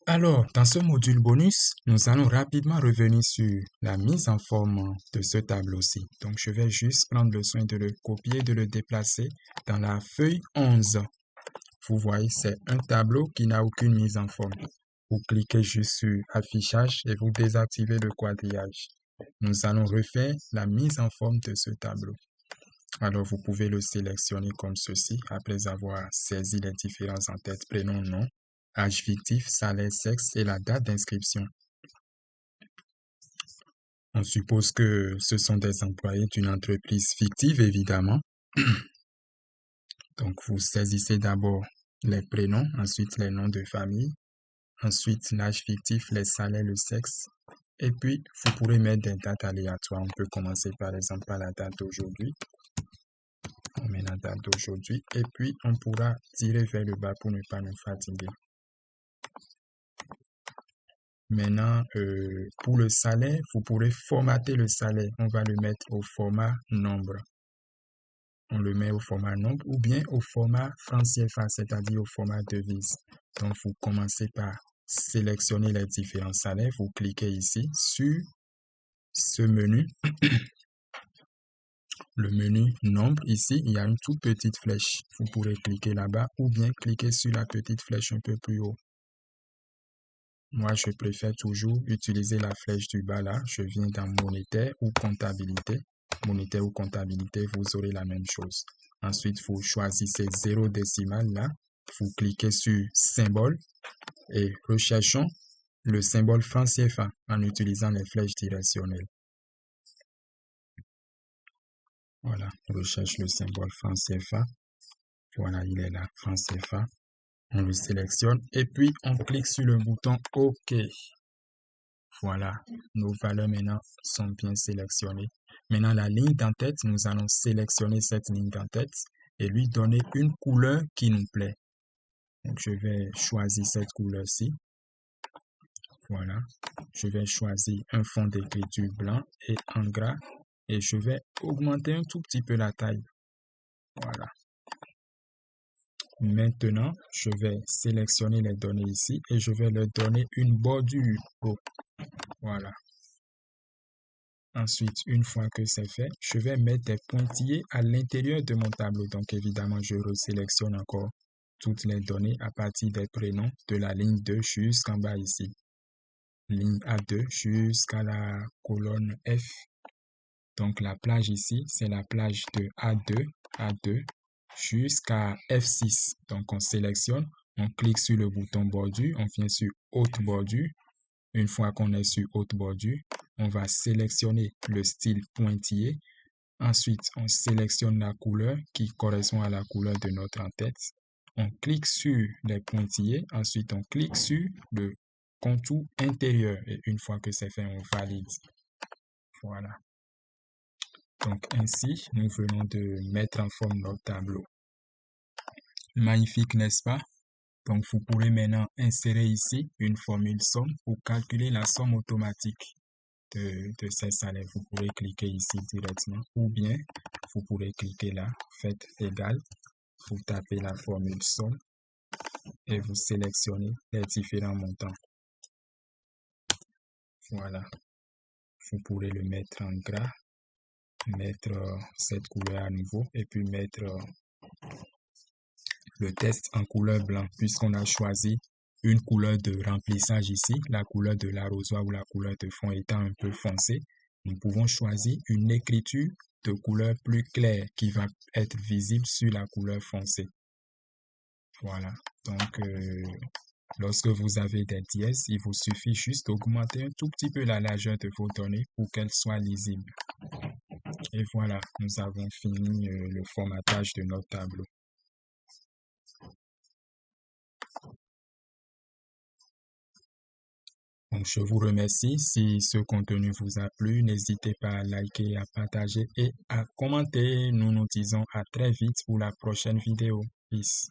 Alors, dans ce module bonus, nous allons rapidement revenir sur la mise en forme de ce tableau-ci. Donc, je vais juste prendre le soin de le copier, de le déplacer dans la feuille 11. Vous voyez, c'est un tableau qui n'a aucune mise en forme. Vous cliquez juste sur affichage et vous désactivez le quadrillage. Nous allons refaire la mise en forme de ce tableau. Alors, vous pouvez le sélectionner comme ceci après avoir saisi les différents en-tête, prénom, nom, âge fictif, salaire, sexe et la date d'inscription. On suppose que ce sont des employés d'une entreprise fictive, évidemment. Donc, vous saisissez d'abord les prénoms, ensuite les noms de famille, ensuite l'âge fictif, les salaires, le sexe. Et puis, vous pourrez mettre des dates aléatoires. On peut commencer par exemple par la date d'aujourd'hui. On met la date d'aujourd'hui et puis on pourra tirer vers le bas pour ne pas nous fatiguer. Maintenant, pour le salaire, vous pourrez formater le salaire. On va le mettre au format nombre. On le met au format nombre ou bien au format franc CFA, c'est-à-dire au format devise. Donc, vous commencez par sélectionner les différents salaires. Vous cliquez ici sur ce menu. Le menu nombre, ici, il y a une toute petite flèche. Vous pourrez cliquer là-bas ou bien cliquer sur la petite flèche un peu plus haut. Moi, je préfère toujours utiliser la flèche du bas là. Je viens dans monétaire ou comptabilité. Monétaire ou comptabilité, vous aurez la même chose. Ensuite, vous choisissez 0 décimal là. Vous cliquez sur symbole et recherchons le symbole franc CFA en utilisant les flèches directionnelles. Voilà, on recherche le symbole franc CFA. Voilà, il est là, franc CFA. On le sélectionne et puis on clique sur le bouton OK. Voilà, nos valeurs maintenant sont bien sélectionnées. Maintenant, la ligne d'en-tête, nous allons sélectionner cette ligne d'en-tête et lui donner une couleur qui nous plaît. Donc, je vais choisir cette couleur-ci. Voilà, je vais choisir un fond d'écriture blanc et en gras et je vais augmenter un tout petit peu la taille. Voilà. Maintenant, je vais sélectionner les données ici et je vais leur donner une bordure. Voilà. Ensuite, une fois que c'est fait, je vais mettre des pointillés à l'intérieur de mon tableau. Donc, évidemment, je resélectionne encore toutes les données à partir des prénoms de la ligne 2 jusqu'en bas ici. Ligne A2 jusqu'à la colonne F. Donc, la plage ici, c'est la plage de A2 jusqu'à F6. Donc, on sélectionne, on clique sur le bouton bordure, on vient sur haute bordure. Une fois qu'on est sur haute bordure, on va sélectionner le style pointillé. Ensuite, on sélectionne la couleur qui correspond à la couleur de notre en-tête. On clique sur les pointillés. Ensuite, on clique sur le contour intérieur. Et une fois que c'est fait, on valide. Voilà. Donc, ainsi, nous venons de mettre en forme notre tableau. Magnifique, n'est-ce pas? Donc, vous pourrez maintenant insérer ici une formule somme pour calculer la somme automatique de ces salaires. Vous pourrez cliquer ici directement ou bien vous pourrez cliquer là, faites égal, vous tapez la formule somme et vous sélectionnez les différents montants. Voilà. Vous pourrez le mettre en gras, mettre cette couleur à nouveau et puis mettre le test en couleur blanc puisqu'on a choisi une couleur de remplissage ici, la couleur de l'arrosoir ou la couleur de fond étant un peu foncée. Nous pouvons choisir une écriture de couleur plus claire qui va être visible sur la couleur foncée. Voilà, donc lorsque vous avez des dièses, il vous suffit juste d'augmenter un tout petit peu la largeur de vos données pour qu'elles soient lisibles. Et voilà, nous avons fini le formatage de notre tableau. Donc, je vous remercie. Si ce contenu vous a plu, n'hésitez pas à liker, à partager et à commenter. Nous nous disons à très vite pour la prochaine vidéo. Peace.